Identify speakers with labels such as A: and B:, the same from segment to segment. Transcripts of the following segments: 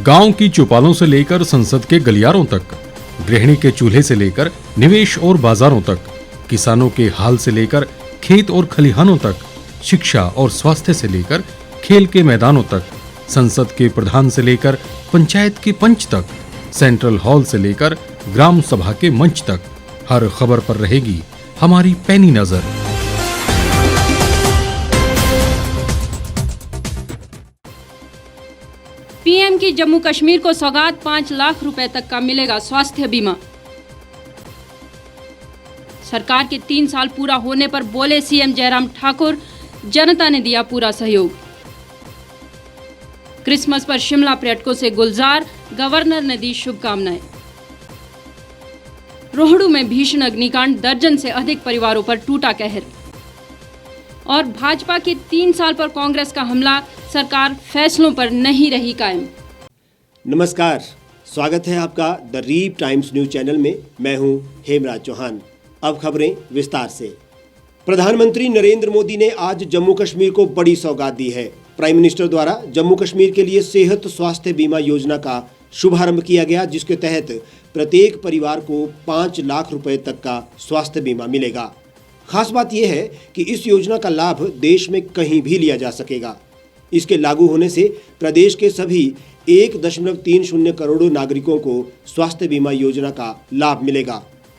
A: गांव की चौपालों से लेकर संसद के गलियारों तक, गृहिणी के चूल्हे से लेकर निवेश और बाजारों तक, किसानों के हाल से लेकर खेत और खलिहानों तक, शिक्षा और स्वास्थ्य से लेकर खेल के मैदानों तक, संसद के प्रधान से लेकर पंचायत के पंच तक, सेंट्रल हॉल से लेकर ग्राम सभा के मंच तक, हर खबर पर रहेगी हमारी पैनी नजर।
B: पीएम की जम्मू कश्मीर को सौगात 5 लाख रुपए तक का मिलेगा स्वास्थ्य बीमा। सरकार के 3 साल पूरा होने पर बोले सीएम जयराम ठाकुर, जनता ने दिया पूरा सहयोग। क्रिसमस पर शिमला पर्यटकों से गुलजार, गवर्नर ने दी शुभकामनाएं। रोहड़ू में भीषण अग्निकांड, दर्जन से अधिक परिवारों पर टूटा कहर। और भाजपा के 3 साल पर कांग्रेस का हमला, सरकार फैसलों पर नहीं रही कायम।
C: नमस्कार, स्वागत है आपका the reap times news channel में। मैं हूं हेमराज चौहान। अब खबरें विस्तार से। प्रधानमंत्री नरेंद्र मोदी ने आज जम्मू कश्मीर को बड़ी सौगात दी है। प्राइम मिनिस्टर द्वारा जम्मू कश्मीर के लिए सेहत स्वास्थ्य बीमा योजना का शुभारंभ किया गया, जिसके तहत प्रत्येक परिवार को 5 लाख रुपए तक का स्वास्थ्य बीमा मिलेगा। खास बात यह है कि इस योजना का लाभ देश में कहीं भी लिया जा सकेगा। इसके लागू होने से प्रदेश के सभी 1.30 करोड़ नागरिकों को स्वास्थ्य बीमा योजना का लाभ मिलेगा।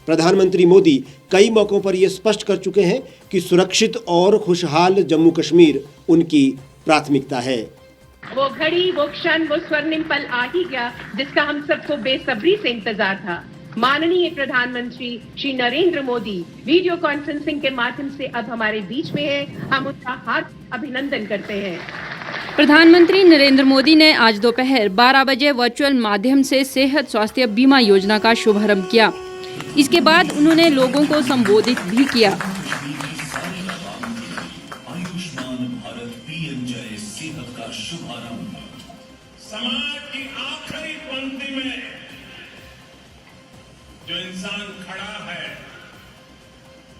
C: प्रधानमंत्री मोदी कई मौकों पर यह स्पष्ट कर चुके हैं कि सुरक्षित और खुशहाल जम्मू कश्मीर उनकी प्राथमिकता है।
D: वो घड़ी, वो क्षण, वो स्वर्णिम पल आ ही गया जिसका हम सबको बेसब्री से इंतजार था। माननीय प्रधानमंत्री श्री नरेंद्र मोदी वीडियो कॉन्फ्रेंसिंग के माध्यम से अब हमारे बीच में है। हम उनका हार्दिक अभिनंदन करते हैं।
B: प्रधानमंत्री नरेंद्र मोदी ने आज दोपहर 12 बजे वर्चुअल माध्यम से सेहत स्वास्थ्य बीमा योजना का शुभारंभ किया। इसके बाद उन्होंने लोगों को संबोधित भी किया।
E: समाज की आखिरी पंक्ति में जो इंसान खड़ा है,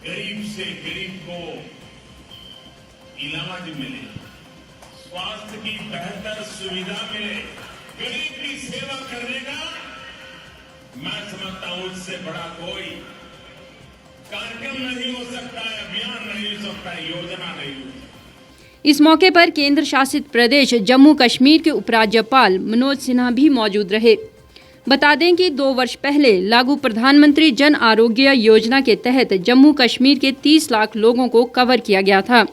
E: गरीब से गरीब को इलाज मिले, स्वास्थ्य की बेहतर सुविधा मिले, गरीब की सेवा करने का मैं समझता हूं उससे बड़ा कोई कार्यक्रम नहीं हो सकता है, अभियान नहीं हो सकता है, योजना नहीं हो सकती।
B: इस मौके पर केंद्र शासित प्रदेश जम्मू कश्मीर के उपराज्यपाल मनोज सिन्हा भी मौजूद रहे। बता दें कि 2 वर्ष पहले लागू प्रधानमंत्री जन आरोग्य योजना के तहत जम्मू कश्मीर के 30 लाख लोगों को कवर किया गया था।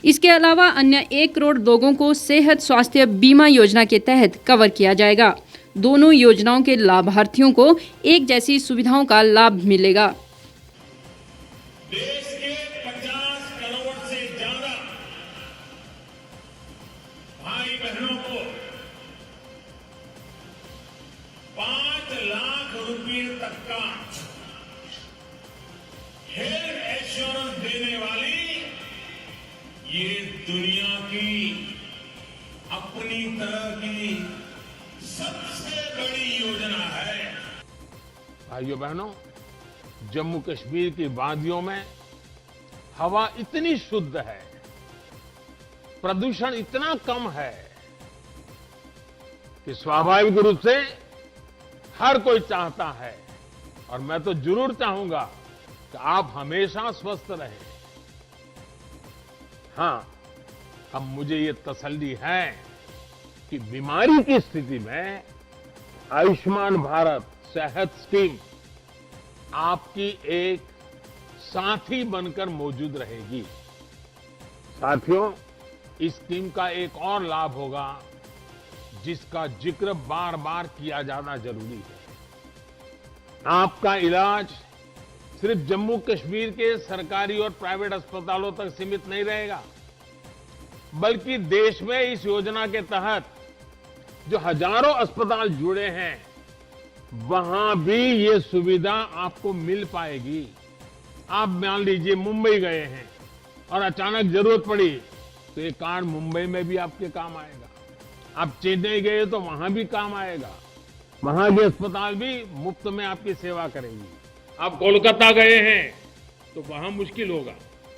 B: इसके अलावा अन्य 1 करोड़ लोगों को सेहत स्वास्थ्य बीमा योजना के तहत कवर किया जाएगा। दोनों योजनाओं के लाभार्थियों को एक जैसी सुविधाओं का लाभ मिलेगा।
E: देश के 50 करोड़ से ज्यादा भाई बहनों को 5 लाख रुपए तक का हेल्थ इंश्योरेंस देने वाली ये दुनिया की अपनी तरह की सबसे बड़ी योजना है।
F: भाइयों बहनों, जम्मू कश्मीर की वादियों में हवा इतनी शुद्ध है, प्रदूषण इतना कम है कि स्वाभाविक रूप से हर कोई चाहता है, और मैं तो जरूर चाहूंगा कि आप हमेशा स्वस्थ रहें। हाँ, अब मुझे ये तसल्ली है कि बीमारी की स्थिति में आयुष्मान भारत सेहत स्कीम आपकी एक साथी बनकर मौजूद रहेगी। साथियों, इस स्कीम का एक और लाभ होगा जिसका जिक्र बार बार किया जाना जरूरी है। आपका इलाज सिर्फ जम्मू कश्मीर के सरकारी और प्राइवेट अस्पतालों तक सीमित नहीं रहेगा, बल्कि देश में इस योजना के तहत जो हजारों अस्पताल जुड़े हैं, वहां भी ये सुविधा आपको मिल पाएगी। आप मान लीजिए मुंबई गए हैं और अचानक जरूरत पड़ी तो ये कार्ड मुंबई में भी आपके काम आएगा। आप चेन्नई गए तो वहां भी काम आएगा, वहां के अस्पताल भी मुफ्त में आपकी सेवा करेंगी। आप कोलकाता गए हैं तो वहां मुश्किल होगा,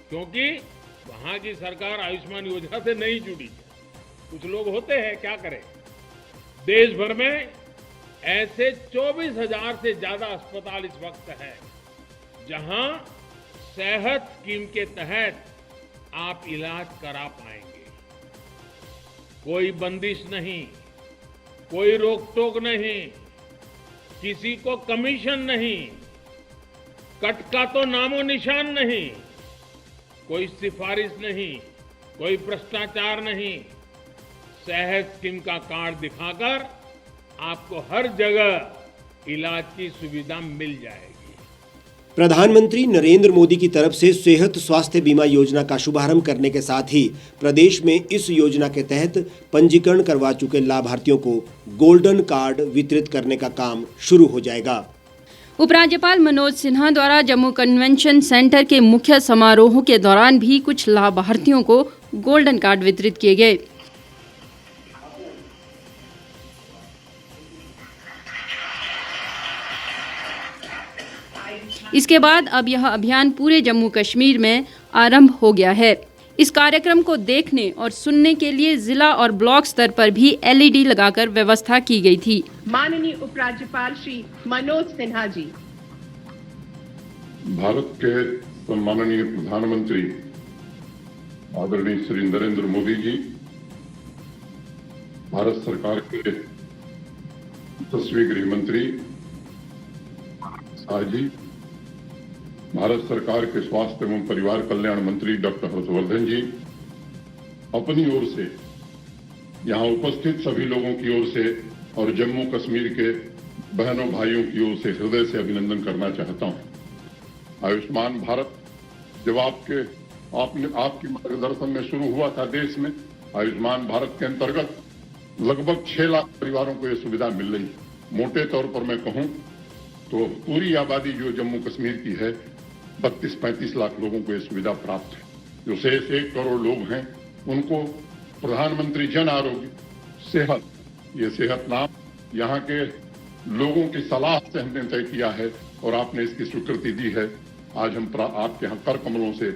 F: क्योंकि वहां की सरकार आयुष्मान योजना से नहीं जुड़ी है। कुछ लोग होते हैं, क्या करें। देश भर में ऐसे 24,000 से ज्यादा अस्पताल इस वक्त है जहां सेहत स्कीम के तहत आप इलाज करा पाएंगे। कोई बंदिश नहीं, कोई रोक टोक नहीं, किसी को कमीशन नहीं, कट का तो नामो निशान नहीं, कोई सिफारिश नहीं, कोई भ्रष्टाचार नहीं। सेहत स्कीम का कार्ड दिखाकर आपको हर जगह इलाज की सुविधा मिल जाएगी।
C: प्रधानमंत्री नरेंद्र मोदी की तरफ से सेहत स्वास्थ्य बीमा योजना का शुभारंभ करने के साथ ही प्रदेश में इस योजना के तहत पंजीकरण करवा चुके लाभार्थियों को गोल्डन कार्ड वितरित करने का काम शुरू हो जाएगा।
B: उपराज्यपाल मनोज सिन्हा द्वारा जम्मू कन्वेंशन सेंटर के मुख्य समारोह के दौरान भी कुछ लाभार्थियों को गोल्डन कार्ड वितरित किए गए। इसके बाद अब यह अभियान पूरे जम्मू कश्मीर में आरंभ हो गया है। इस कार्यक्रम को देखने और सुनने के लिए जिला और ब्लॉक स्तर पर भी एलईडी लगाकर व्यवस्था की गई थी।
D: माननीय उपराज्यपाल श्री मनोज सिन्हा जी।
G: भारत के सम्माननीय प्रधानमंत्री आदरणीय श्री नरेंद्र मोदी जी, भारत सरकार के 10वें गृह मंत्री शाह जी, भारत सरकार के स्वास्थ्य एवं परिवार कल्याण मंत्री डॉक्टर हर्षवर्धन जी, अपनी ओर से यहां उपस्थित सभी लोगों की ओर से और जम्मू कश्मीर के बहनों भाइयों की ओर से हृदय से अभिनंदन करना चाहता हूं। आयुष्मान भारत जब आपकी मार्गदर्शन में शुरू हुआ था देश में, आयुष्मान भारत के अंतर्गत लगभग 6 लाख परिवारों को यह सुविधा मिल रही है। मोटे तौर पर मैं कहूं तो पूरी आबादी जो जम्मू कश्मीर की है 32-35 लाख लोगों को यह सुविधा प्राप्त है। जो शेष 1 करोड़ लोग हैं उनको प्रधानमंत्री जन आरोग्य सेहत, ये सेहत नाम यहाँ के लोगों की सलाह से हमने तय किया है और आपने इसकी स्वीकृति दी है। आज हम आपके यहाँ कर कमलों से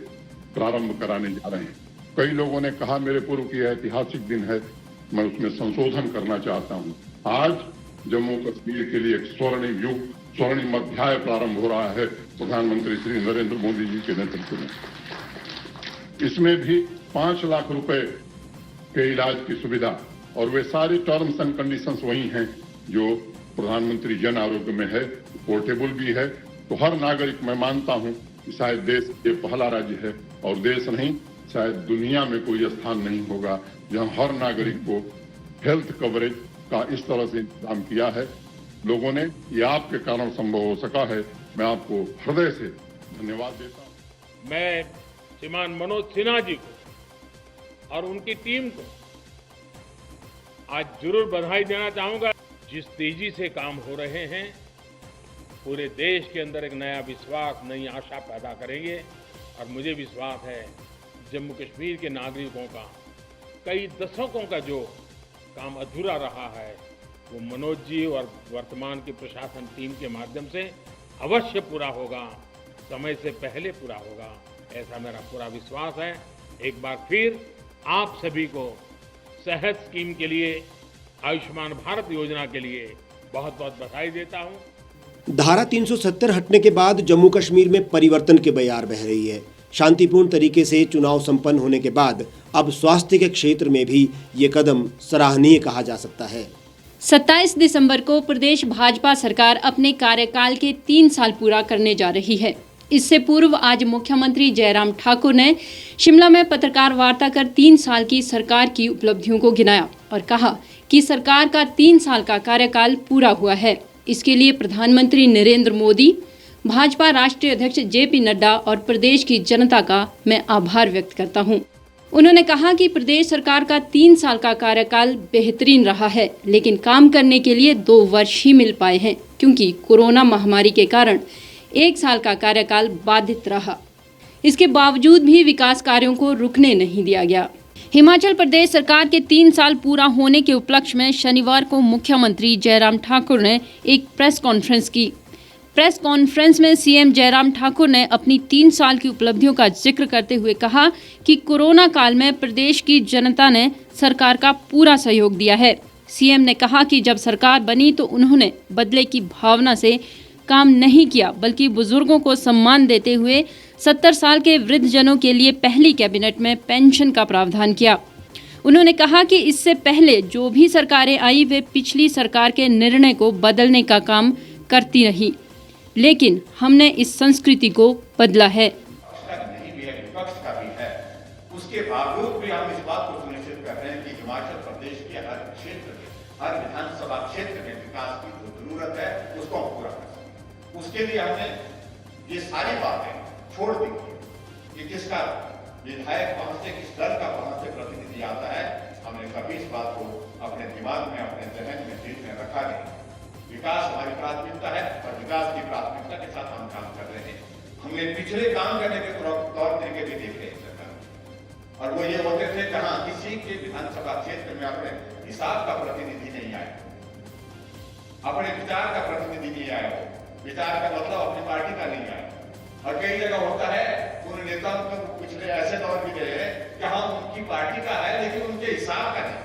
G: प्रारंभ कराने जा रहे हैं। कई लोगों ने कहा मेरे पूर्व की ऐतिहासिक दिन है, मैं उसमें संशोधन करना चाहता हूँ। आज जम्मू कश्मीर के लिए एक स्वर्णिम युग, स्वर्णिम अध्याय प्रारंभ हो रहा है प्रधानमंत्री श्री नरेंद्र मोदी जी के नेतृत्व में। इसमें भी 5 लाख रुपए के इलाज की सुविधा और वे सारे टर्म्स एंड कंडीशंस वही हैं जो प्रधानमंत्री जन आरोग्य में है, पोर्टेबल भी है। तो हर नागरिक, मैं मानता हूं कि शायद देश ये पहला राज्य है और देश नहीं शायद दुनिया में कोई स्थान नहीं होगा जहां हर नागरिक को हेल्थ कवरेज का इस तरह से इंतजाम किया है। लोगों ने ये आपके कारण संभव हो सका है। मैं आपको हृदय से धन्यवाद देता हूं।
F: मैं श्रीमान मनोज सिन्हा जी को और उनकी टीम को आज जरूर बधाई देना चाहूंगा। जिस तेजी से काम हो रहे हैं पूरे देश के अंदर एक नया विश्वास, नई आशा पैदा करेंगे और मुझे विश्वास है जम्मू कश्मीर के नागरिकों का कई दशकों का जो काम अधूरा रहा है वो मनोज जी और वर्तमान की प्रशासन टीम के माध्यम से अवश्य पूरा होगा, समय से पहले पूरा होगा, ऐसा मेरा पूरा विश्वास है। एक बार फिर आप सभी को सेहत स्कीम के लिए, आयुष्मान भारत योजना के लिए बहुत बहुत बधाई देता हूं।
C: धारा 370 हटने के बाद जम्मू कश्मीर में परिवर्तन की बयार बह रही है। शांतिपूर्ण तरीके से चुनाव संपन्न होने के बाद अब स्वास्थ्य के क्षेत्र में भी ये कदम सराहनीय कहा जा सकता है।
B: 27 दिसंबर को प्रदेश भाजपा सरकार अपने कार्यकाल के 3 साल पूरा करने जा रही है। इससे पूर्व आज मुख्यमंत्री जयराम ठाकुर ने शिमला में पत्रकार वार्ता कर 3 साल की सरकार की उपलब्धियों को गिनाया और कहा कि सरकार का 3 साल का कार्यकाल पूरा हुआ है। इसके लिए प्रधानमंत्री नरेंद्र मोदी, भाजपा राष्ट्रीय अध्यक्ष जेपी नड्डा और प्रदेश की जनता का मैं आभार व्यक्त करता हूं। उन्होंने कहा कि प्रदेश सरकार का 3 साल का कार्यकाल बेहतरीन रहा है, लेकिन काम करने के लिए 2 वर्ष ही मिल पाए हैं क्योंकि कोरोना महामारी के कारण 1 साल का कार्यकाल बाधित रहा। इसके बावजूद भी विकास कार्यों को रुकने नहीं दिया गया। हिमाचल प्रदेश सरकार के 3 साल पूरा होने के उपलक्ष्य में शनिवार को मुख्यमंत्री जयराम ठाकुर ने एक प्रेस कॉन्फ्रेंस की। प्रेस कॉन्फ्रेंस में सीएम जयराम ठाकुर ने अपनी 3 साल की उपलब्धियों का जिक्र करते हुए कहा कि कोरोना काल में प्रदेश की जनता ने सरकार का पूरा सहयोग दिया है। सीएम ने कहा कि जब सरकार बनी तो उन्होंने बदले की भावना से काम नहीं किया, बल्कि बुजुर्गों को सम्मान देते हुए 70 साल के वृद्धजनों के लिए पहली कैबिनेट में पेंशन का प्रावधान किया। उन्होंने कहा कि इससे पहले जो भी सरकारें आई वे पिछली सरकार के निर्णय को बदलने का काम करती रही, लेकिन हमने इस संस्कृति को बदला है।
H: नहीं भी है, विपक्ष का भी है, उसके बावजूद भी हम इस बात को सुनिश्चित कर रहे हैं कि हिमाचल प्रदेश के हर क्षेत्र में, हर विधानसभा क्षेत्र में विकास की जो जरूरत है उसको हम पूरा कर सकें। उसके लिए हमने ये सारी बातें छोड़ दी कि किसका विधायक वहां से, किस दल का वहां से प्रतिनिधि आता है, हमने कभी इस बात को अपने दिमाग में, अपने जहन में, दिल में रखा नहीं। विकास हमारी प्राथमिकता है और विकास की प्राथमिकता के साथ हम काम कर रहे हैं। हमने पिछले काम करने के तौर तरीके भी देखे सरकार, और वो ये होते थे जहां किसी के विधानसभा क्षेत्र में अपने हिसाब का प्रतिनिधि नहीं आया, अपने विचार का प्रतिनिधि नहीं आया, विचार का मतलब अपनी पार्टी का नहीं आया। और कई जगह होता है उन नेताओं को पिछले ऐसे दौर भी रहे हैं कि हम उनकी पार्टी का है लेकिन उनके हिसाब का नहीं।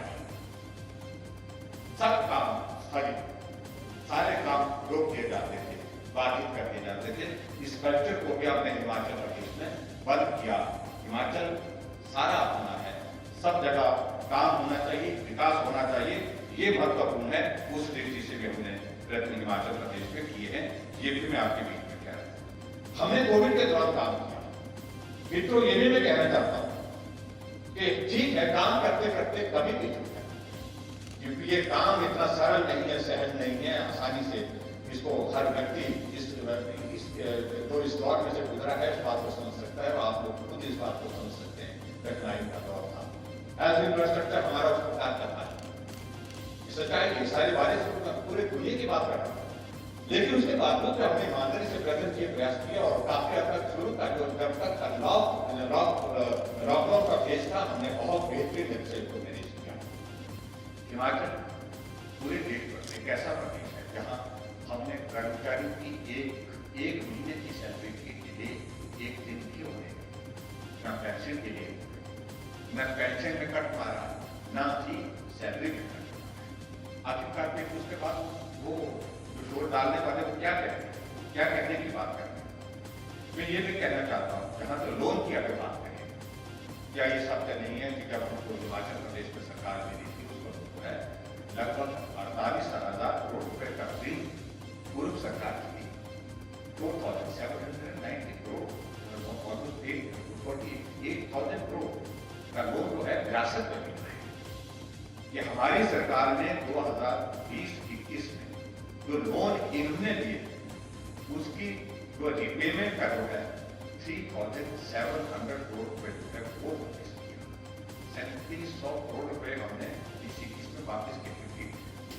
H: सब काम स्थगित, सारे काम रोक दिए जाते थे, बाधित कर दिए जाते थे। इस कल्चर को भी हमने हिमाचल प्रदेश में बंद किया। हिमाचल सारा अपना है, सब जगह काम होना चाहिए, विकास होना चाहिए, ये महत्वपूर्ण है। उस दृष्टि से भी हमने प्रयत्न हिमाचल प्रदेश में किए हैं, ये भी मैं आपके बीच में कह रहा हूं। हमने कोविड के दौरान काम किया। मित्रों, ये भी मैं कहना चाहता हूं कि ठीक है, काम करते करते कभी भी चूक है, क्योंकि ये काम इतना सरल नहीं है, सहज नहीं है, आसानी से इसको हर व्यक्ति इस दौर में से गुजरा है, इस बात को समझ सकता है, और आप लोग खुद इस बात को समझ सकते हैं। कठिनाई का दौर था, हेल्थ इंफ्रास्ट्रक्चर हमारा उस प्रकार का था, सच्चाई की सारी बारिश पूरे दुनिया की बात कर रहा हूं, लेकिन उसके बावजूद भी हमने ईमानदारी से प्रयत्न किए, प्रयास किया, और काफी हद तक शुरू का जो जब तक लॉकडाउन का फेज था, हमने बहुत बेहतरीन ढंग से इसको मैनेज किया। हिमाचल पूरे देश पर एक ऐसा प्रदेश है जहां हमने कर्मचारी की एक महीने की सैलरी के लिए एक दिन भी होने न पेंशन के लिए, न पेंशन में कट मारा, न ही सैलरी में कट मारा। आखिरकार में उसके बाद वो जोर डालने वाले को क्या कहने की बात करते हैं। मैं ये भी कहना चाहता हूँ, जहां तो लोन की अगर बात करें, क्या ये सत्य नहीं है कि जब हमको हिमाचल प्रदेश में सरकार मिली थी उस वक्त है लगभग 48,000 करोड़ रुपए का ऋण पूर्व सरकार की 4,790 करोड़, 48,000 करोड़ का लोन जो है विरासत में मिल रहा है। ये हमारी सरकार ने 2020-21 में जो लोन इन्होंने लिए उसकी जो रिपेमेंट का जो है 3,700 करोड़ रुपए वो वापस किया। 3700 करोड़ रुपए हमने इसी में वापस किए।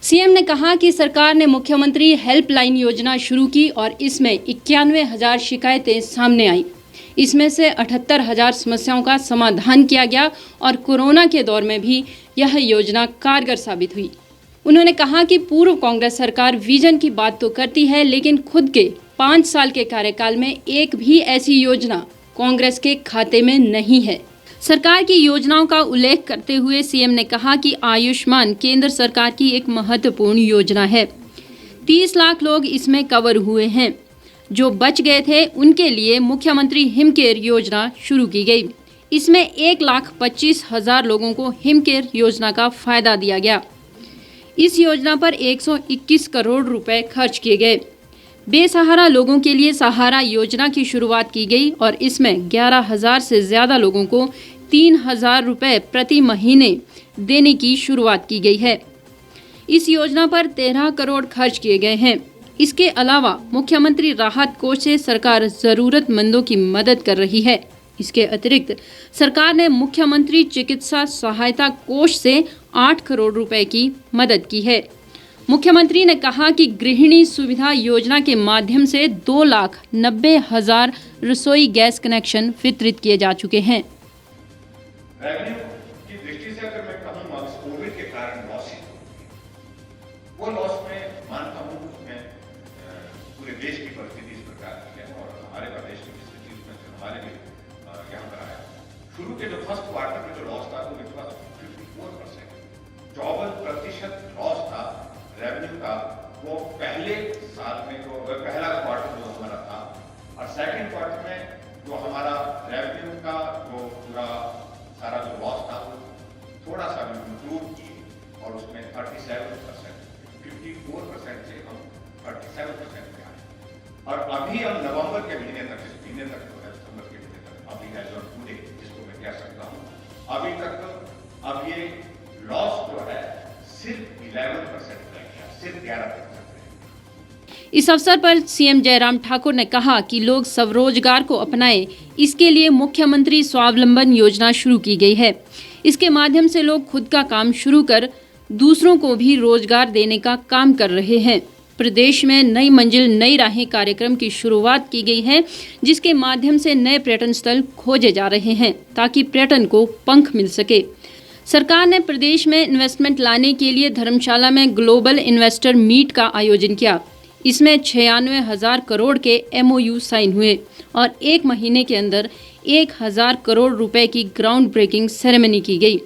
B: सीएम ने कहा कि सरकार ने मुख्यमंत्री हेल्पलाइन योजना शुरू की और इसमें 91,000 शिकायतें सामने आई। इसमें से 78,000 समस्याओं का समाधान किया गया और कोरोना के दौर में भी यह योजना कारगर साबित हुई। उन्होंने कहा कि पूर्व कांग्रेस सरकार विजन की बात तो करती है, लेकिन खुद के 5 साल के कार्यकाल में एक भी ऐसी योजना कांग्रेस के खाते में नहीं है। सरकार की योजनाओं का उल्लेख करते हुए सीएम ने कहा कि आयुष्मान केंद्र सरकार की एक महत्वपूर्ण योजना है। 30 लाख लोग इसमें कवर हुए हैं। जो बच गए थे उनके लिए मुख्यमंत्री हिमकेयर योजना शुरू की गई। इसमें 1,25,000 लोगों को हिमकेयर योजना का फायदा दिया गया। इस योजना पर 121 करोड़ रुपए खर्च किए गए। बेसहारा लोगों के लिए सहारा योजना की शुरुआत की गई और इसमें 11,000 से ज़्यादा लोगों को 3,000 रुपए प्रति महीने देने की शुरुआत की गई है। इस योजना पर 13 करोड़ खर्च किए गए हैं। इसके अलावा मुख्यमंत्री राहत कोष से सरकार ज़रूरतमंदों की मदद कर रही है। इसके अतिरिक्त सरकार ने मुख्यमंत्री चिकित्सा सहायता कोष से 8 करोड़ रुपए की मदद की है। मुख्यमंत्री ने कहा कि गृहिणी सुविधा योजना के माध्यम से 2,90,000 रसोई गैस कनेक्शन वितरित किए जा चुके हैं।
H: रेवेन्यू की दृष्टि से अगर मैं कहूँ कोविड के कारण लॉसेस, वो लॉस में मानता हूँ उसमें पूरे देश की परिस्थिति इस प्रकार की है और हमारे प्रदेश की स्थिति उसमें हमारे भी यहाँ पर आया। शुरू के जो फर्स्ट क्वार्टर में जो लॉस था वो 54%, 54% लॉस था रेवेन्यू का, वो पहले साल में जो पहला क्वार्टर जो हमारा था, और सेकंड क्वार्टर में जो हमारा रेवेन्यू का जो पूरा सारा जो लॉस था वो थोड़ा सा इम्प्रूव किए और उसमें 37%, 54% से हम 37% पे आए। और अभी हम नवंबर के महीने तक, इस महीने तक जो है, दिसंबर के महीने तक, अभी एज ऑन टुडे जिसको मैं कह सकता हूँ, अभी तक अब ये लॉस जो है सिर्फ 11% रह गया, सिर्फ 11%।
B: इस अवसर पर सीएम जयराम ठाकुर ने कहा कि लोग स्वरोजगार को अपनाएं, इसके लिए मुख्यमंत्री स्वावलंबन योजना शुरू की गई है। इसके माध्यम से लोग खुद का काम शुरू कर दूसरों को भी रोजगार देने का काम कर रहे हैं। प्रदेश में नई मंजिल नई राहें कार्यक्रम की शुरुआत की गई है, जिसके माध्यम से नए पर्यटन स्थल खोजे जा रहे हैं ताकि पर्यटन को पंख मिल सके। सरकार ने प्रदेश में इन्वेस्टमेंट लाने के लिए धर्मशाला में ग्लोबल इन्वेस्टर मीट का आयोजन किया। इसमें 96,000 करोड़ के MOU साइन हुए और एक महीने के अंदर 1,000 करोड़ रुपए की ग्राउंड ब्रेकिंग सेरेमनी की गई।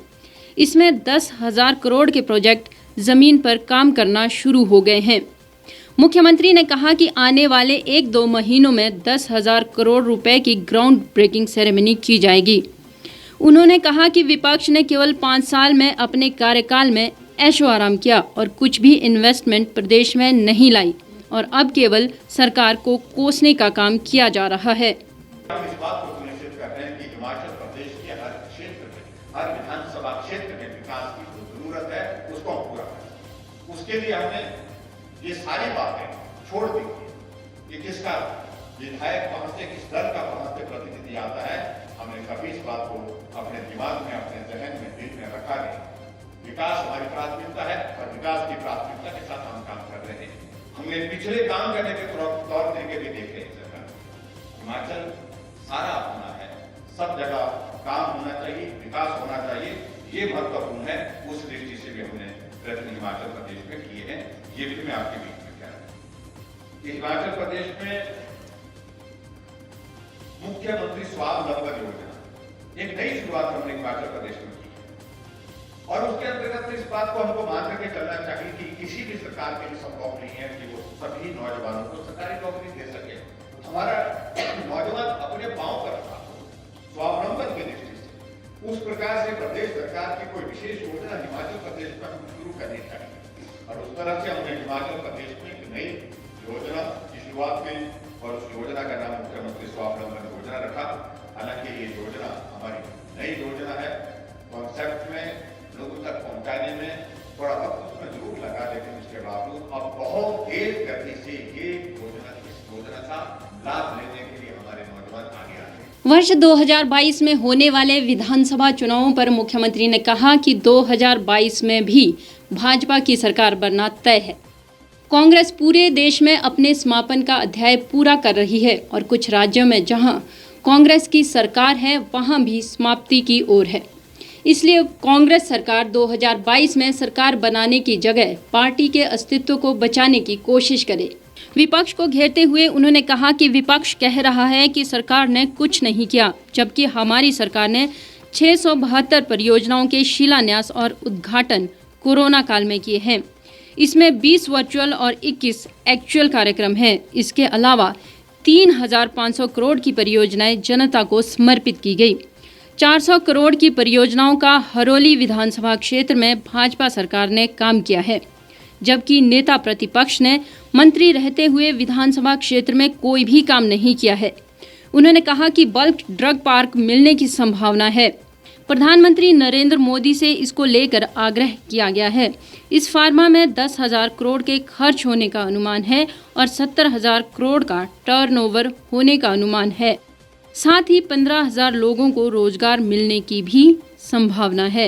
B: इसमें 10,000 करोड़ के प्रोजेक्ट जमीन पर काम करना शुरू हो गए हैं। मुख्यमंत्री ने कहा कि आने वाले 1-2 महीनों में 10,000 करोड़ रुपए की ग्राउंड ब्रेकिंग सेरेमनी की जाएगी। उन्होंने कहा कि विपक्ष ने केवल 5 साल में अपने कार्यकाल में ऐशो आराम किया और कुछ भी इन्वेस्टमेंट प्रदेश में नहीं लाई और अब केवल सरकार को कोसने का काम किया जा रहा है।
H: हम इस बात को सुनिश्चित कर रहे हैं कि हिमाचल प्रदेश के हर क्षेत्र में, हर विधानसभा क्षेत्र में विकास की जो जरूरत है उसको हम पूरा करें। उसके लिए हमने ये सारी बातें छोड़ दी कि किसका विधायक कहां से, किस दल का कहां से प्रतिनिधि आता है। हमने कभी इस बात को अपने दिमाग में, अपने जहन में, दिल में रखा नहीं। विकास हमारी प्राथमिकता है और विकास की प्राथमिकता के साथ हम काम कर रहे हैं। हमने पिछले काम करने के तौर तरीके भी देखे हैं। सरकार हिमाचल सारा अपना है, सब जगह काम होना चाहिए, विकास होना चाहिए, ये महत्वपूर्ण है। उस दृष्टि से भी हमने प्रयत्न हिमाचल प्रदेश में किए हैं। ये भी मैं आपके बीच में कह रहा हूं कि हिमाचल प्रदेश में मुख्यमंत्री स्वावलंबन योजना एक नई शुरुआत हमने हिमाचल प्रदेश में की और उसके अंतर्गत इस बात को हमको मान करके चलना चाहिए कि किसी भी सरकार के लिए संभव नहीं है कि वो सभी नौजवानों को सरकारी नौकरी दे सके। हमारा नौजवान अपने पांव पर था स्वावलंबन की दृष्टि से। उस प्रकार से प्रदेश सरकार की कोई विशेष योजना हिमाचल प्रदेश में हम शुरू करनी चाहिए और उस तरह से हमने हिमाचल प्रदेश में एक नई योजना की शुरुआत की और उस योजना का नाम मुख्यमंत्री स्वावलंबन योजना रखा। हालांकि ये योजना हमारी नई योजना है, कॉन्सेप्ट में लोगों तक पहुंचाने में थोड़ा वक्त उसमें जरूर लगा, लेकिन उसके बावजूद अब बहुत तेज गति से ये योजना का लाभ लेने के लिए हमारे नौजवान आगे आ रहे हैं।
B: वर्ष 2022 में होने वाले विधानसभा चुनावों पर मुख्यमंत्री ने कहा कि 2022 में भी भाजपा की सरकार बनना तय है। कांग्रेस पूरे देश में अपने समापन का अध्याय पूरा कर रही है और कुछ राज्यों में जहां कांग्रेस की सरकार है वहां भी समाप्ति की ओर है। इसलिए कांग्रेस सरकार 2022 में सरकार बनाने की जगह पार्टी के अस्तित्व को बचाने की कोशिश करे। विपक्ष को घेरते हुए उन्होंने कहा कि विपक्ष कह रहा है कि सरकार ने कुछ नहीं किया, जबकि हमारी सरकार ने 672 परियोजनाओं के शिलान्यास और उद्घाटन कोरोना काल में किए हैं। इसमें 20 वर्चुअल और 21 एक्चुअल कार्यक्रम हैं। इसके अलावा 3,500 करोड़ की परियोजनाएं जनता को समर्पित की गई। 400 करोड़ की परियोजनाओं का हरोली विधानसभा क्षेत्र में भाजपा सरकार ने काम किया है, जबकि नेता प्रतिपक्ष ने मंत्री रहते हुए विधानसभा क्षेत्र में कोई भी काम नहीं किया है। उन्होंने कहा कि बल्क ड्रग पार्क मिलने की संभावना है। प्रधानमंत्री नरेंद्र मोदी से इसको लेकर आग्रह किया गया है। इस फार्मा में 10,000 करोड़ के खर्च होने का अनुमान है और 70,000 करोड़ का टर्नओवर होने का अनुमान है। साथ ही 15,000 लोगों को रोजगार मिलने की भी संभावना है।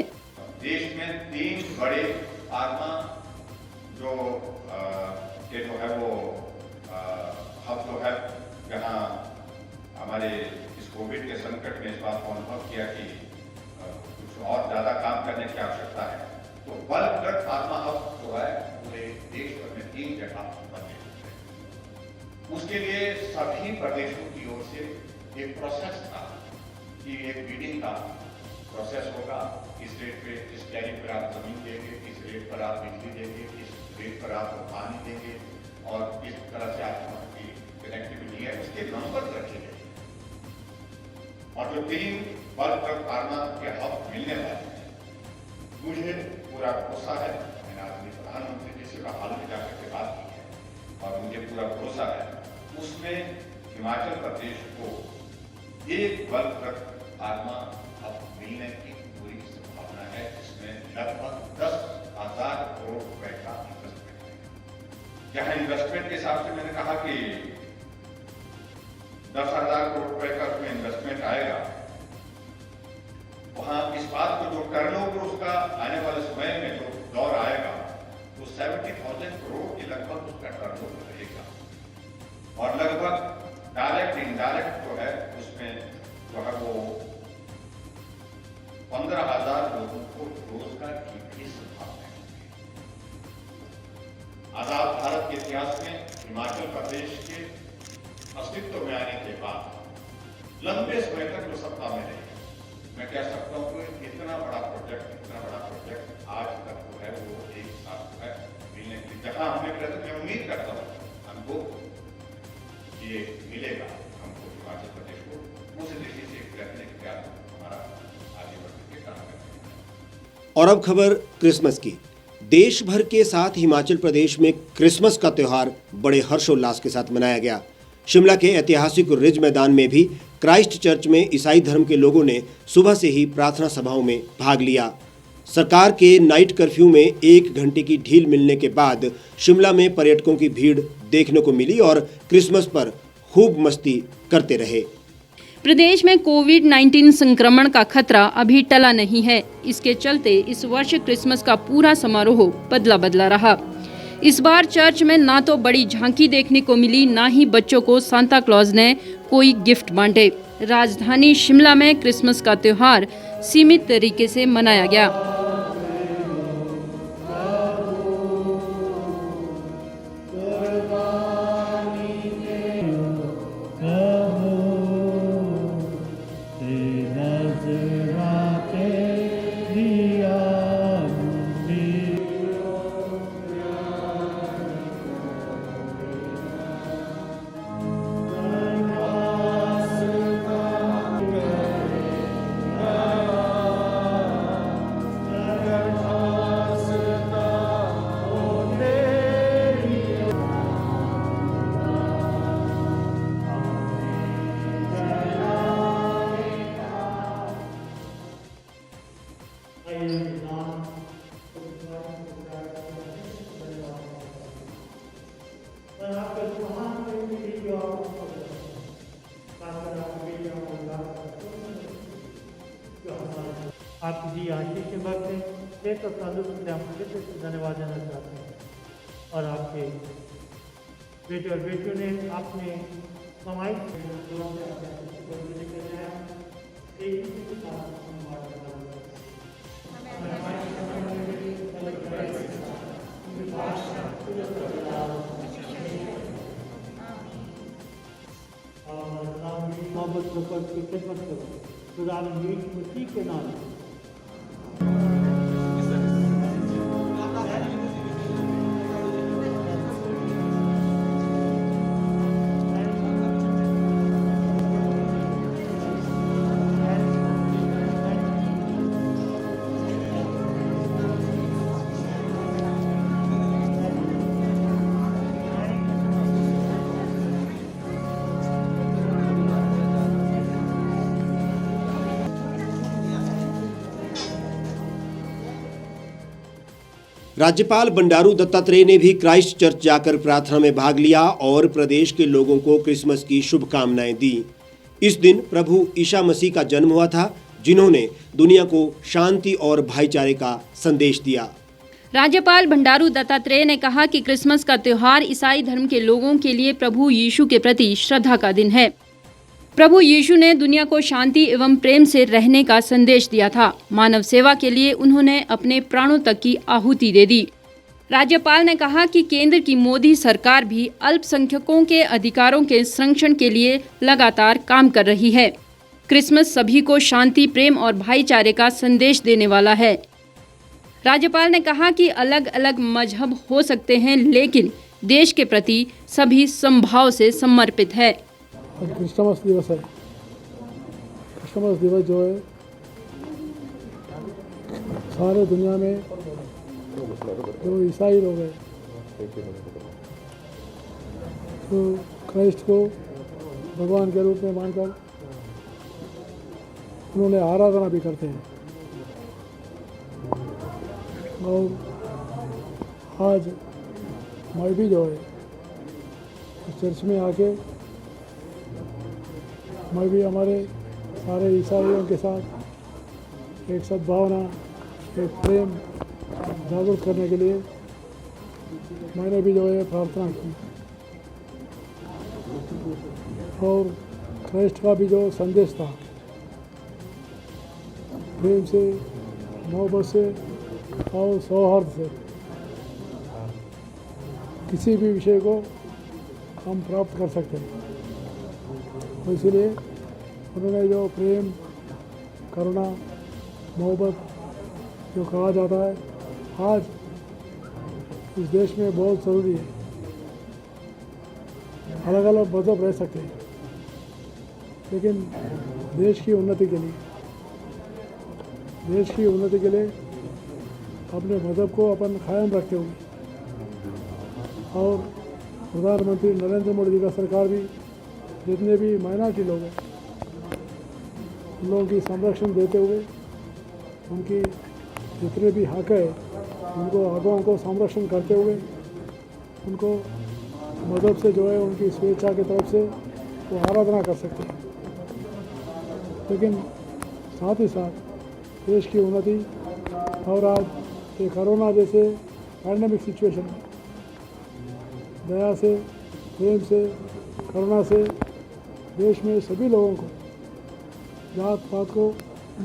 H: देश में 3 बड़े फार्मा जो है वो हब जो है, जहाँ हमारे इस कोविड के संकट में इस बात को अनुभव किया कि कुछ और ज्यादा काम करने की आवश्यकता है, तो बल्क ड्रग फार्मा हब जो है पूरे देश भर में 3 जगह बने हैं। उसके लिए सभी प्रदेशों की ओर से एक प्रोसेस था कि एक मीटिंग था प्रोसेस होगा। किस रेट पे, किस टैरिफ पर आप जमीन देंगे, किस रेट पर आप बिजली देंगे, किस रेट पर आप पानी देंगे और किस तरह से आपकी कनेक्टिविटी है, उसके नंबर रखे गए। और जो 3 बल्क ट्रक फार्मा के हब मिलने वाले हैं, मुझे पूरा भरोसा है, मैंने आज प्रधानमंत्री जी से हाल में जाकर के बात की है और मुझे पूरा भरोसा है, उसमें हिमाचल प्रदेश को 1 बल्क ट्रक फार्मा हब मिलने की पूरी संभावना है, जिसमें लगभग 10,000 करोड़ रुपए का इन्वेस्टमेंट है। जहां इन्वेस्टमेंट के हिसाब से मैंने कहा कि 10,000 करोड़ रुपए का उसमें इन्वेस्टमेंट आएगा, वहां इस बात को जो टर्नओवर उसका आने वाले समय में जो दौर आएगा, तो 70,000 करोड़ के लगभग उसका टर्नओवर रहेगा और लगभग डायरेक्ट इनडायरेक्ट जो है उसमें जो है वो 15,000 लोगों को रोजगार की भी संभावना है। आजाद भारत के इतिहास में हिमाचल प्रदेश के अस्तित्व में आने के बाद लंबे समय तक जो सत्ता में रही, मैं कह सकता हूं कि इतना बड़ा प्रोजेक्ट आज तक जो है वो एक साथ जो है मिलने के लिए, जहां हमने प्रयत्न, मैं उम्मीद करता हूं हमको ये मिलेगा, हमको हिमाचल प्रदेश को उस दृष्टि से प्रयत्न किया हमारा आगे बढ़ने के काम करेंगे।
C: और अब खबर क्रिसमस की। देश भर के साथ हिमाचल प्रदेश में क्रिसमस का त्यौहार बड़े हर्षोल्लास के साथ मनाया गया। शिमला के ऐतिहासिक रिज मैदान में भी क्राइस्ट चर्च में ईसाई धर्म के लोगों ने सुबह से ही प्रार्थना सभाओं में भाग लिया। सरकार के नाइट कर्फ्यू में 1 घंटे की ढील मिलने के बाद शिमला में पर्यटकों की भीड़ देखने को मिली और क्रिसमस पर खूब मस्ती करते रहे।
B: प्रदेश में कोविड-19 संक्रमण का खतरा अभी टला नहीं है। इसके चलते इस वर्ष क्रिसमस का पूरा समारोह बदला रहा। इस बार चर्च में ना तो बड़ी झांकी देखने को मिली, ना ही बच्चों को सांता क्लॉज ने कोई गिफ्ट बांटे। राजधानी शिमला में क्रिसमस का त्यौहार सीमित तरीके से मनाया गया।
I: आपकी जी आशीष के वक्त में एक तंदुरुस्त से हम फिर से धन्यवाद देना चाहते हैं और आपके बेटे और बेटियों ने अपने कमाई मोहब्बत की खिदमत करो खुदा मसीह के नाम।
C: राज्यपाल बंडारू दत्तात्रेय ने भी क्राइस्ट चर्च जाकर प्रार्थना में भाग लिया और प्रदेश के लोगों को क्रिसमस की शुभकामनाएं दी। इस दिन प्रभु ईसा मसीह का जन्म हुआ था, जिन्होंने दुनिया को शांति और भाईचारे का संदेश दिया।
B: राज्यपाल बंडारू दत्तात्रेय ने कहा कि क्रिसमस का त्यौहार ईसाई धर्म के लोगों के लिए प्रभु यीशु के प्रति श्रद्धा का दिन है। प्रभु यीशु ने दुनिया को शांति एवं प्रेम से रहने का संदेश दिया था। मानव सेवा के लिए उन्होंने अपने प्राणों तक की आहुति दे दी। राज्यपाल ने कहा कि केंद्र की मोदी सरकार भी अल्पसंख्यकों के अधिकारों के संरक्षण के लिए लगातार काम कर रही है। क्रिसमस सभी को शांति, प्रेम और भाईचारे का संदेश देने वाला है। राज्यपाल ने कहा कि अलग अलग मजहब हो सकते हैं, लेकिन देश के प्रति सभी समभाव से समर्पित है।
J: क्रिसमस दिवस है। क्रिसमस दिवस जो है सारे दुनिया में जो ईसाई लोग हैं तो क्राइस्ट को भगवान के रूप में मानकर उन्होंने आराधना भी करते हैं। और आज मैं भी जो है चर्च में आके मैं भी हमारे सारे ईसाइयों के साथ एक सद्भावना, एक प्रेम जागरूक करने के लिए मैंने भी जो है प्रार्थना की और क्राइस्ट का भी जो संदेश था, प्रेम से, मोहब्बत से और सौहार्द से किसी भी विषय को हम प्राप्त कर सकते हैं। तो इसलिए उन्होंने जो प्रेम, करुणा, मोहब्बत जो कहा जाता है आज इस देश में बहुत ज़रूरी है। अलग अलग मज़हब रह सकते हैं, लेकिन देश की उन्नति के लिए अपने मज़हब को अपन कायम रखते हुए और प्रधानमंत्री नरेंद्र मोदी जी का सरकार भी जितने भी माइनॉरिटी लोग हैं उन लोगों की संरक्षण देते हुए उनकी जितने भी हक है उनको हकों को संरक्षण करते हुए उनको मज़हब से जो है उनकी स्वेच्छा की तरफ से वो आराधना कर सकते हैं। लेकिन साथ ही साथ देश की उन्नति और आज ये कोरोना जैसे पैंडेमिक सिचुएशन में दया से, प्रेम से, करुणा से देश में सभी लोगों को जात पात को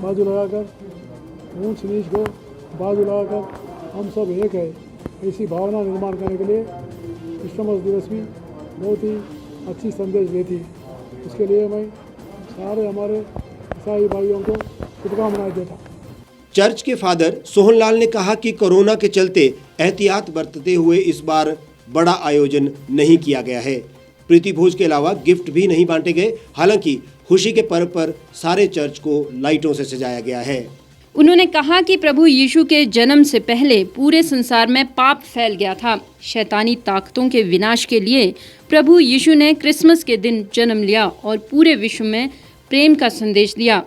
J: बाजू लगाकर, ऊंच नीच को बाजू लगाकर हम सब एक है, ऐसी भावना निर्माण करने के लिए क्रिसमस दिवस भी बहुत ही अच्छी संदेश देती है। इसके लिए मैं सारे हमारे ईसाई भाइयों को शुभकामनाएं देता हूँ।
C: चर्च के फादर सोहनलाल ने कहा कि कोरोना के चलते एहतियात बरतते हुए इस बार बड़ा आयोजन नहीं किया गया है। प्रीति भोज के अलावा गिफ्ट भी नहीं बांटे गए। हालांकि खुशी के पर्व पर सारे चर्च को लाइटों से सजाया गया है।
B: उन्होंने कहा कि प्रभु यीशु के जन्म से पहले पूरे संसार में पाप फैल गया था। शैतानी ताकतों के विनाश के लिए प्रभु यीशु ने क्रिसमस के दिन जन्म लिया और पूरे विश्व में प्रेम का संदेश दिया।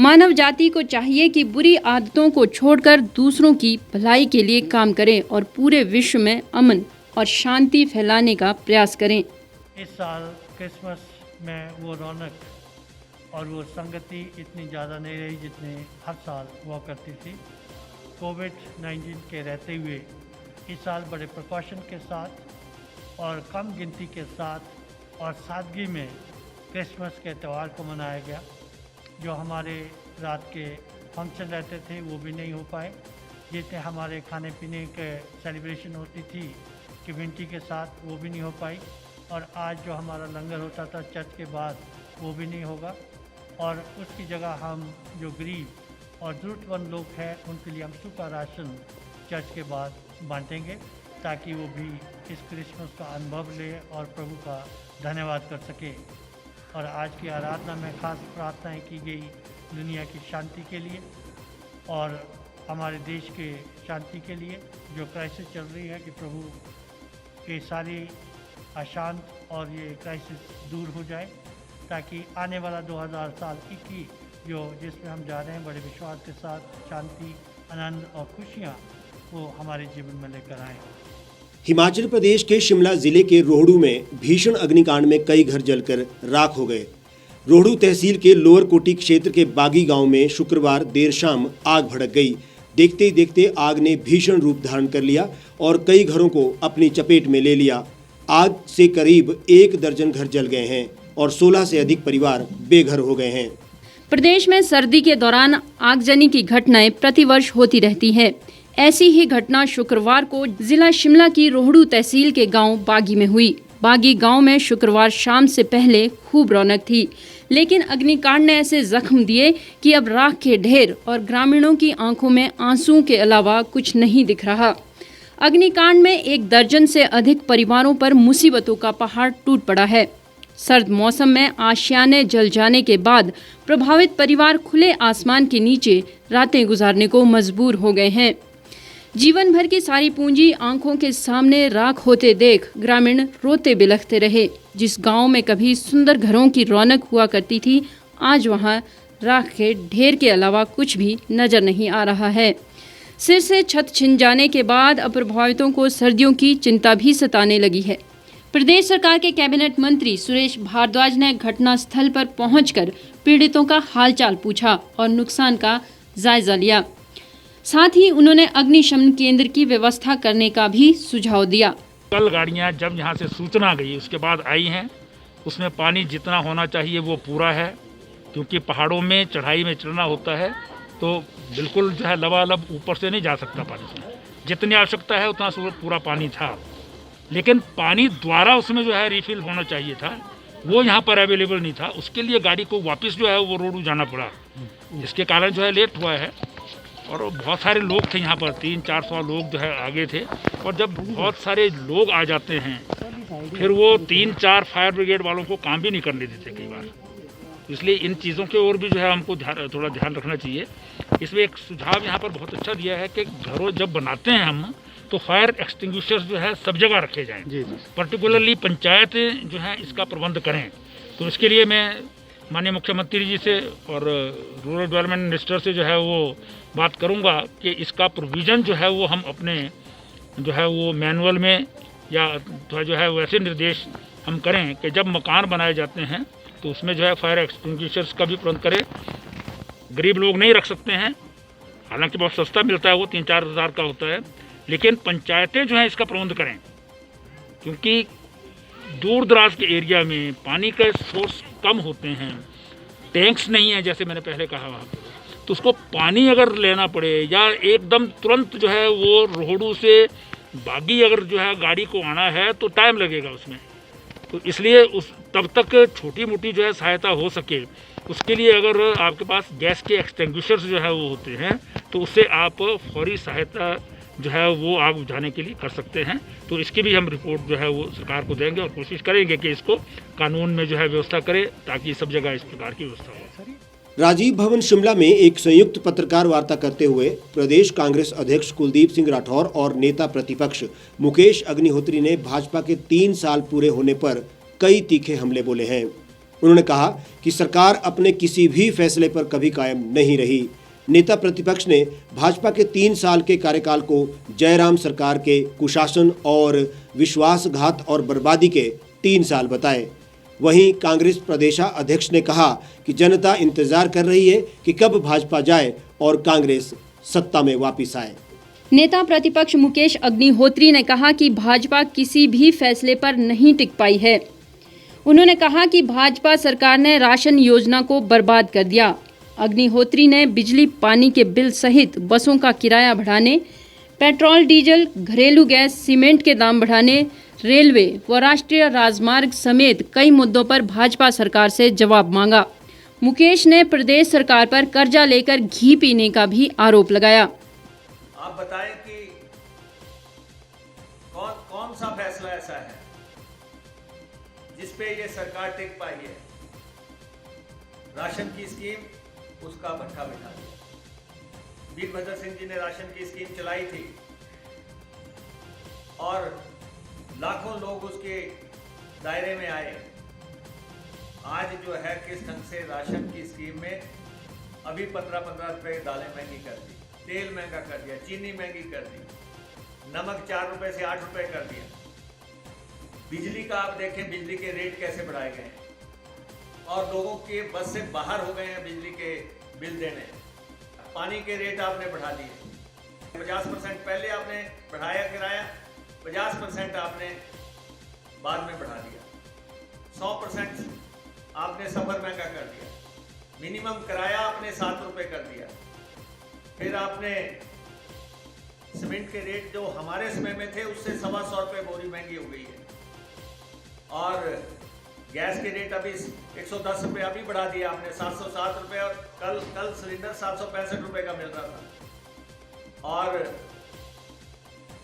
B: मानव जाति को चाहिए कि बुरी आदतों को छोड़कर दूसरों की भलाई के लिए काम करें और पूरे विश्व में अमन और शांति फैलाने का प्रयास करें।
I: इस साल क्रिसमस में वो रौनक और वो संगति इतनी ज़्यादा नहीं रही जितनी हर साल हुआ करती थी। कोविड-19 के रहते हुए इस साल बड़े प्रिकॉशन के साथ और कम गिनती के साथ और सादगी में क्रिसमस के त्यौहार को मनाया गया। जो हमारे रात के फंक्शन रहते थे वो भी नहीं हो पाए, जितने हमारे खाने पीने के सेलिब्रेशन होती थी कम्युनिटी के साथ वो भी नहीं हो पाई। और आज जो हमारा लंगर होता था चर्च के बाद वो भी नहीं होगा और उसकी जगह हम जो गरीब और ज़रूरतमंद लोग हैं उनके लिए हम सूखा राशन चर्च के बाद बांटेंगे ताकि वो भी इस क्रिसमस का अनुभव ले और प्रभु का धन्यवाद कर सके। और आज की आराधना में खास प्रार्थनाएं की गई दुनिया की शांति के लिए और हमारे देश के शांति के लिए जो क्राइसिस चल रही है कि प्रभु के सारी अशांत और ये क्राइसिस दूर हो जाए ताकि आने वाला 2000 साल 21 जो जिसमें हम जा रहे हैं बड़े विश्वास के साथ शांति, आनंद और खुशियाँ वो हमारे जीवन में लेकर आएँ।
C: हिमाचल प्रदेश के शिमला जिले के रोहड़ू में भीषण अग्निकांड में कई घर जलकर राख हो गए। रोहड़ू तहसील के लोअर कोटी क्षेत्र के बागी गांव में शुक्रवार देर शाम आग भड़क गई। देखते ही देखते आग ने भीषण रूप धारण कर लिया और कई घरों को अपनी चपेट में ले लिया। आग से करीब 1 दर्जन घर जल गए हैं और 16 से अधिक परिवार बेघर हो गए हैं।
B: प्रदेश में सर्दी के दौरान आगजनी की घटनाएं प्रतिवर्ष होती रहती है। ऐसी ही घटना शुक्रवार को जिला शिमला की रोहड़ू तहसील के गांव बागी में हुई। बागी गांव में शुक्रवार शाम से पहले खूब रौनक थी, लेकिन अग्निकांड ने ऐसे जख्म दिए कि अब राख के ढेर और ग्रामीणों की आंखों में आंसुओं के अलावा कुछ नहीं दिख रहा। अग्निकांड में 1 दर्जन से अधिक परिवारों पर मुसीबतों का पहाड़ टूट पड़ा है। सर्द मौसम में आशियाने जल जाने के बाद प्रभावित परिवार खुले आसमान के नीचे रातें गुजारने को मजबूर हो गए हैं। जीवन भर की सारी पूंजी आंखों के सामने राख होते देख ग्रामीण रोते बिलखते रहे। जिस गांव में कभी सुंदर घरों की रौनक हुआ करती थी, आज वहां राख के ढेर के अलावा कुछ भी नजर नहीं आ रहा है। सिर से छत छिन जाने के बाद अब प्रभावितों को सर्दियों की चिंता भी सताने लगी है। प्रदेश सरकार के कैबिनेट मंत्री सुरेश भारद्वाज ने घटनास्थल पर पहुंचकर पीड़ितों का हालचाल पूछा और नुकसान का जायजा लिया। साथ ही उन्होंने अग्निशमन केंद्र की व्यवस्था करने का भी सुझाव दिया।
K: कल गाड़ियां जब यहां से सूचना गई उसके बाद आई हैं, उसमें पानी जितना होना चाहिए वो पूरा है, क्योंकि पहाड़ों में चढ़ाई में चढ़ना होता है तो बिल्कुल जो है लबालब ऊपर से नहीं जा सकता पानी। जितनी आवश्यकता है उतना पूरा पानी था, लेकिन पानी द्वारा उसमें जो है रिफिल होना चाहिए था, वो यहाँ पर अवेलेबल नहीं था। उसके लिए गाड़ी को वापस जो है वो रोड जाना पड़ा, जिसके कारण जो है लेट हुआ है। और बहुत सारे लोग थे यहाँ पर, 300-400 लोग जो है आगे थे, और जब बहुत सारे लोग आ जाते हैं फिर वो 3-4 फायर ब्रिगेड वालों को काम भी नहीं करने देते कई बार। इसलिए इन चीज़ों के ओर भी जो है हमको थोड़ा ध्यान रखना चाहिए। इसमें एक सुझाव यहाँ पर बहुत अच्छा दिया है कि घरों जब बनाते हैं हम तो फायर एक्सटिंग्विशर्स जो है सब जगह रखे जाएं। पर्टिकुलरली पंचायत जो है इसका प्रबंध करें। तो इसके लिए मैं माननीय मुख्यमंत्री जी से और रूरल डेवलपमेंट मिनिस्टर से जो है वो बात करूंगा कि इसका प्रोविज़न जो है वो हम अपने जो है वो मैनुअल में या जो है वैसे निर्देश हम करें कि जब मकान बनाए जाते हैं तो उसमें जो है फायर एक्सटिंग्विशर्स का भी प्रबंध करें। गरीब लोग नहीं रख सकते हैं, हालांकि बहुत सस्ता मिलता है, वो 3-4 हज़ार का होता है, लेकिन पंचायतें जो है इसका प्रबंध करें, क्योंकि दूर दराज के एरिया में पानी के सोर्स कम होते हैं, टैंक्स नहीं है जैसे मैंने पहले कहा, तो उसको पानी अगर लेना पड़े या एकदम तुरंत जो है वो रोहड़ू से बागी अगर जो है गाड़ी को आना है तो टाइम लगेगा उसमें। तो इसलिए तब तक छोटी मोटी जो है सहायता हो सके, उसके लिए अगर आपके पास गैस के एक्सटिंग्विशर्स जो है वो होते हैं तो उससे आप फौरी सहायता जो है वो आग बुझाने के लिए कर सकते हैं। तो इसकी भी हम रिपोर्ट जो है वो सरकार को देंगे और कोशिश करेंगे कि इसको कानून में जो है व्यवस्था करें ताकि सब जगह इस प्रकार की व्यवस्था हो।
C: राजीव भवन शिमला में एक संयुक्त पत्रकार वार्ता करते हुए प्रदेश कांग्रेस अध्यक्ष कुलदीप सिंह राठौर और नेता प्रतिपक्ष मुकेश अग्निहोत्री ने भाजपा के 3 साल पूरे होने पर कई तीखे हमले बोले हैं। उन्होंने कहा कि सरकार अपने किसी भी फैसले पर कभी कायम नहीं रही। नेता प्रतिपक्ष ने भाजपा के 3 साल के कार्यकाल को जयराम सरकार के कुशासन और विश्वासघात और बर्बादी के 3 साल बताए। वहीं कांग्रेस प्रदेशाध्यक्ष ने कहा कि जनता इंतजार कर रही है कि कब भाजपा जाए और कांग्रेस सत्ता में वापस आए।
B: नेता प्रतिपक्ष मुकेश अग्निहोत्री ने कहा कि भाजपा किसी भी फैसले पर नहीं टिक पाई है। उन्होंने कहा कि भाजपा सरकार ने राशन योजना को बर्बाद कर दिया। अग्निहोत्री ने बिजली पानी के बिल सहित बसों का किराया बढ़ाने, पेट्रोल डीजल, घरेलू गैस, सीमेंट के दाम बढ़ाने, रेलवे व राष्ट्रीय राजमार्ग समेत कई मुद्दों पर भाजपा सरकार से जवाब मांगा। मुकेश ने प्रदेश सरकार पर कर्जा लेकर घी पीने का भी आरोप लगाया।
H: आप बताएं कि कौन सा फैसला ऐसा है जिस पे ये सरकार टिक पाई है। राशन की स्कीम, उसका भट्ठा बिठा दिया। वीरभद्र सिंह जी ने राशन की स्कीम चलाई थी और लाखों लोग उसके दायरे में आए। आज जो है किस ढंग से राशन की स्कीम में अभी 15-15 रुपए दालें महंगी कर दी, तेल महंगा कर दिया, चीनी महंगी कर दी, नमक 4 रुपए से 8 रुपए कर दिया। बिजली का आप देखें, बिजली के रेट कैसे बढ़ाए गए हैं और लोगों के बस से बाहर हो गए हैं बिजली के बिल देने। पानी के रेट आपने बढ़ा दिए। 50% पहले आपने बढ़ाया किराया, 50% आपने बाद में बढ़ा दिया। 100% आपने सफर महंगा कर दिया। मिनिमम किराया आपने 7 रुपए कर दिया। फिर आपने सीमेंट के रेट जो हमारे समय में थे उससे 125 रुपए बोरी महंगी हो गई है। और गैस के रेट अभी 110 रुपये अभी बढ़ा दिया आपने, 707 रुपये, और कल सिलेंडर 765 रुपये का मिल रहा था। और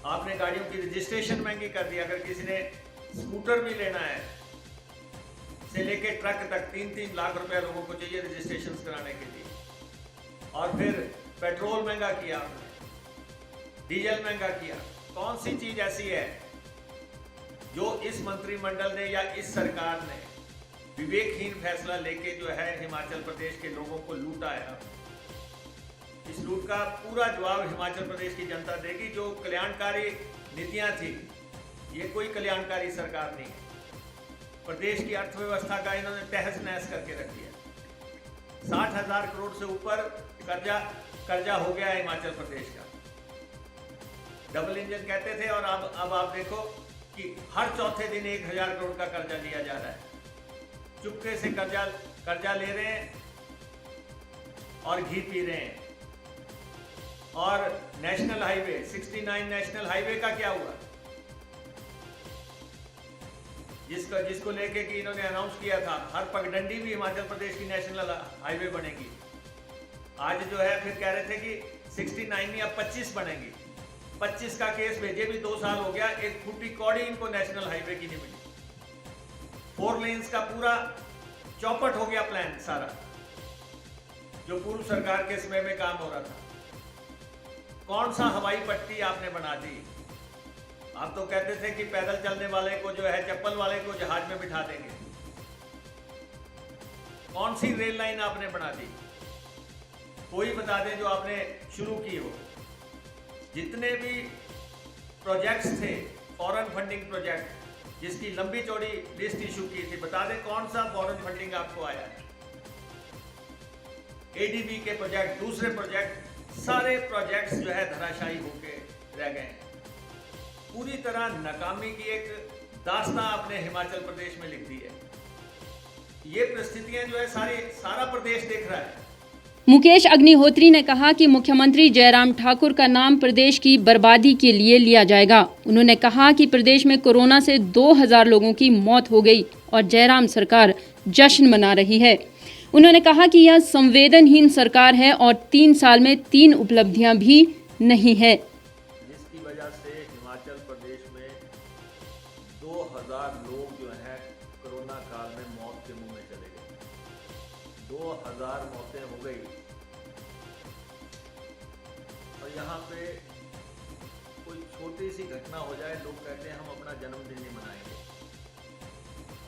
H: आपने गाड़ियों की रजिस्ट्रेशन महंगी कर दी। अगर किसी ने स्कूटर भी लेना है से लेके ट्रक तक 3-3 लाख रुपया लोगों को चाहिए रजिस्ट्रेशन कराने के लिए। और फिर पेट्रोल महंगा किया आपने, डीजल महंगा किया। कौन सी चीज ऐसी है जो इस मंत्रिमंडल ने या इस सरकार ने विवेकहीन फैसला लेके जो है हिमाचल प्रदेश के लोगों को लूटा है? इस लूट का पूरा जवाब हिमाचल प्रदेश की जनता देगी। जो कल्याणकारी नीतियां थी, ये कोई कल्याणकारी सरकार नहीं है। प्रदेश की अर्थव्यवस्था का इन्होंने तहस नहस करके रख दिया। 60,000 करोड़ से ऊपर कर्जा हो गया है हिमाचल प्रदेश का। डबल इंजन कहते थे, और अब आप देखो कि हर चौथे दिन 1,000 करोड़ का कर्जा लिया जा रहा है। चुपके से कर्जा ले रहे हैं और घी पी रहे हैं। और नेशनल हाईवे 69 नेशनल हाईवे का क्या हुआ? जिसको लेके कि इन्होंने अनाउंस किया था हर पगडंडी भी हिमाचल प्रदेश की नेशनल हाईवे बनेगी। आज जो है फिर कह रहे थे कि 69 नहीं अब 25 बनेगी। 25 का केस भेजे भी 2 साल हो गया, एक फुटी कौड़ी इनको नेशनल हाईवे की नहीं मिली। 4 लेन्स का पूरा चौपट हो गया प्लान सारा, जो पूर्व सरकार के समय में काम हो रहा था। कौन सा हवाई पट्टी आपने बना दी? आप तो कहते थे कि पैदल चलने वाले को जो है, चप्पल वाले को जहाज में बिठा देंगे। कौन सी रेल लाइन आपने बना दी? कोई बता दे जो आपने शुरू की हो। जितने भी प्रोजेक्ट्स थे, फॉरेन फंडिंग प्रोजेक्ट, जिसकी लंबी चौड़ी लिस्ट इशू की थी, बता दें कौन सा फॉरेन फंडिंग आपको आया है? एडीबी के प्रोजेक्ट, दूसरे प्रोजेक्ट, सारे प्रोजेक्ट्स जो है धराशायी होके रह गए हैं। पूरी तरह नाकामी की एक दास्तां आपने हिमाचल प्रदेश में लिख दी है। ये परिस्थितियां जो है सारा प्रदेश देख रहा है।
B: मुकेश अग्निहोत्री ने कहा कि मुख्यमंत्री जयराम ठाकुर का नाम प्रदेश की बर्बादी के लिए लिया जाएगा। उन्होंने कहा कि प्रदेश में कोरोना से 2,000 लोगों की मौत हो गई और जयराम सरकार जश्न मना रही है। उन्होंने कहा कि यह संवेदनहीन सरकार है और 3 साल में 3 उपलब्धियां भी नहीं है।
H: जिसकी वजह से हिमाचल प्रदेश में 2,000 लोग जो है कोरोना काल में मौत के मुंह में चले गए। 2,000 मौतें हो गई। और यहाँ पे कोई छोटी सी घटना हो जाए, लोग कहते हैं हम अपना जन्मदिन नहीं मनाएंगे।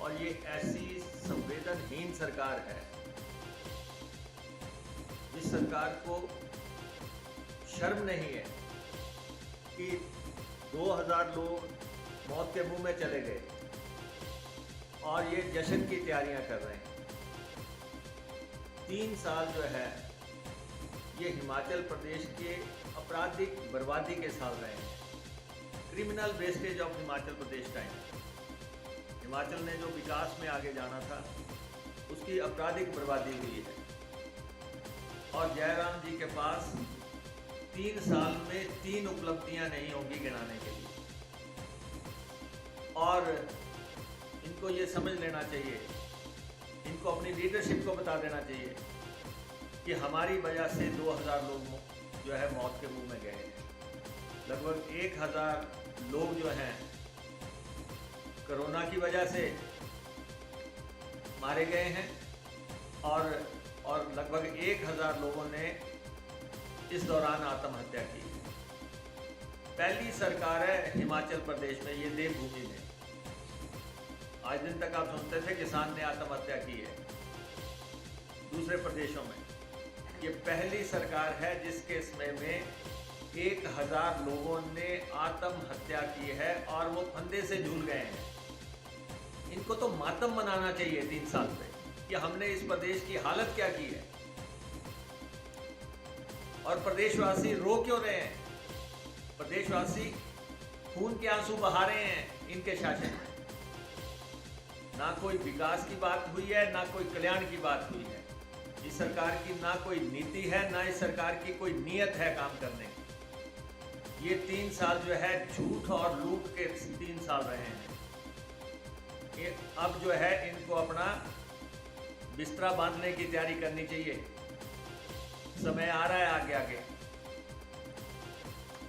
H: और ये ऐसी संवेदनहीन सरकार है जिस सरकार को शर्म नहीं है कि 2,000 लोग मौत के मुंह में चले गए और ये जश्न की तैयारियां कर रहे हैं। 3 साल जो है ये हिमाचल प्रदेश के आपराधिक बर्बादी के साल रहे हैं। Criminal wastage of Himachal Pradesh time. Himachal ने जो विकास में आगे जाना था उसकी आपराधिक बर्बादी हुई है। और जयराम जी के पास 3 साल में 3 उपलब्धियां नहीं होंगी गिनाने के लिए। और इनको ये समझ लेना चाहिए, इनको अपनी लीडरशिप को बता देना चाहिए कि हमारी वजह से 2,000 लोग जो है मौत के मुंह में गए हैं। लगभग 1,000 लोग जो हैं कोरोना की वजह से मारे गए हैं और लगभग 1,000 लोगों ने इस दौरान आत्महत्या की। पहली सरकार है हिमाचल प्रदेश में, ये देवभूमि में। आज दिन तक आप सुनते थे किसान ने आत्महत्या की है दूसरे प्रदेशों में। ये पहली सरकार है जिसके समय में 1,000 लोगों ने आत्महत्या की है और वो फंदे से झूल गए हैं। इनको तो मातम मनाना चाहिए 3 साल में कि हमने इस प्रदेश की हालत क्या की है। और प्रदेशवासी रो क्यों रहे हैं? प्रदेशवासी खून के आंसू बहा रहे हैं इनके शासन में। ना कोई विकास की बात हुई है, ना कोई कल्याण की बात हुई है। इस सरकार की ना कोई नीति है, ना इस सरकार की कोई नीयत है काम करने की। ये 3 साल जो है झूठ और लूट के 3 साल रहे हैं।
L: अब जो है इनको अपना बिस्तरा बांधने की तैयारी करनी चाहिए। समय आ रहा है आगे आगे।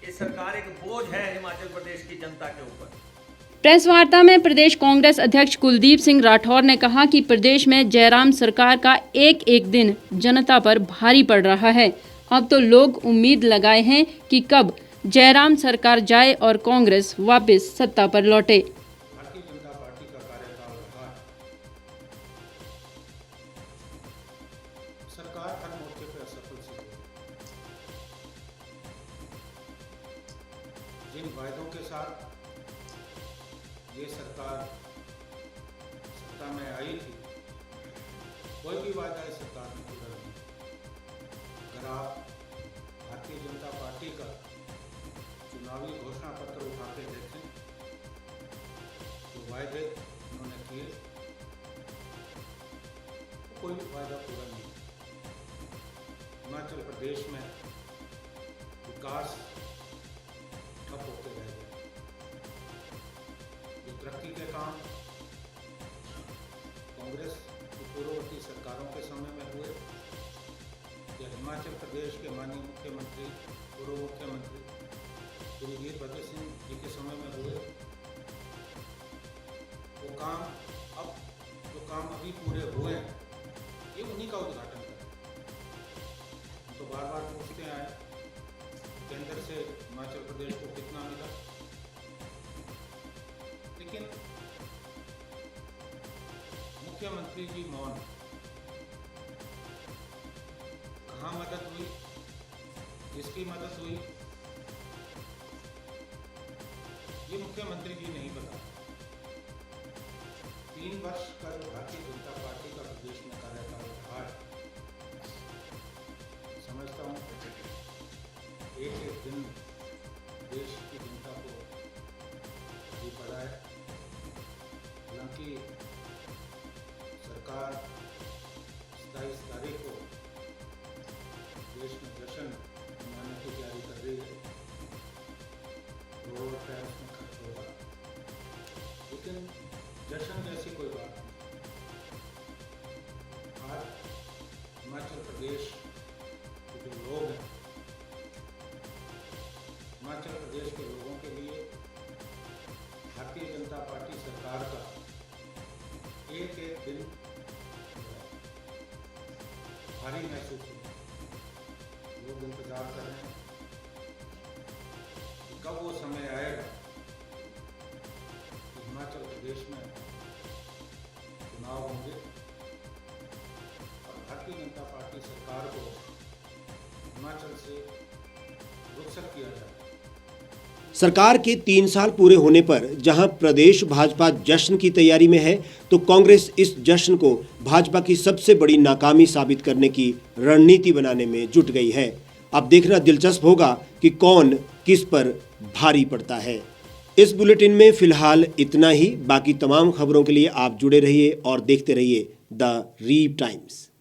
L: ये सरकार एक बोझ है हिमाचल प्रदेश की जनता के ऊपर।
B: प्रेस वार्ता में प्रदेश कांग्रेस अध्यक्ष कुलदीप सिंह राठौर ने कहा कि प्रदेश में जयराम सरकार का एक एक दिन जनता पर भारी पड़ रहा है। अब तो लोग उम्मीद लगाए हैं कि कब जयराम सरकार जाए और कांग्रेस वापस सत्ता पर लौटे।
M: भारतीय जनता पार्टी का कार्यकाल रहा है। सरकार हर मोर्चे पर असफल सिद्ध हुई। जिन वायदों के साथ ये सरकार सत्ता में आई थी, कोई भी वायदा इस सरकार ने पूरा नहीं। अगर आप भारतीय जनता पार्टी का चुनावी घोषणा पत्र उठा के देखें तो वायदे उन्होंने किए, तो कोई भी वायदा पूरा नहीं। हिमाचल प्रदेश में विकास ठप होते रह गए। जो तरक्की के काम कांग्रेस की पूर्ववर्ती सरकारों के समय में हुए या हिमाचल प्रदेश के माननीय मुख्यमंत्री पूर्व मुख्यमंत्री श्री वीरभद्र सिंह जी के समय में हुए, वो काम अब जो काम अभी पूरे हुए हैं ये उन्हीं का उद्घाटन करें। हम तो बार बार पूछते आए केंद्र से हिमाचल प्रदेश को कितना मिला, लेकिन मुख्यमंत्री जी मौन। कहाँ मदद हुई, किसकी मदद हुई, ये मुख्यमंत्री जी नहीं बता। 3 वर्ष का जो भारतीय जनता पार्टी का प्रदेश में कार्यकाल रहा है, समझता हूँ एक एक दिन देश की जनता को भी पड़ा है। हालांकि सरकार 27 तारीख को देश में जश्न मनाने की तैयारी कर रही है। करोड़ों रुपया उसमें खर्च होगा, लेकिन जश्न जैसी कोई बात नहीं। आज हिमाचल प्रदेश के जो लोग हैं, हिमाचल प्रदेश के लोगों के लिए भारतीय जनता पार्टी सरकार का एक एक दिन भारी महसूस होगा। लोग इंतजार कर रहे हैं कि कब वो समय आएगा कि हिमाचल प्रदेश में चुनाव होंगे और भारतीय जनता पार्टी सरकार को हिमाचल से रुखसत किया जाए।
C: सरकार के 3 साल पूरे होने पर जहां प्रदेश भाजपा जश्न की तैयारी में है, तो कांग्रेस इस जश्न को भाजपा की सबसे बड़ी नाकामी साबित करने की रणनीति बनाने में जुट गई है। अब देखना दिलचस्प होगा कि कौन किस पर भारी पड़ता है। इस बुलेटिन में फिलहाल इतना ही। बाकी तमाम खबरों के लिए आप जुड़े रहिए और देखते रहिए द रीप टाइम्स।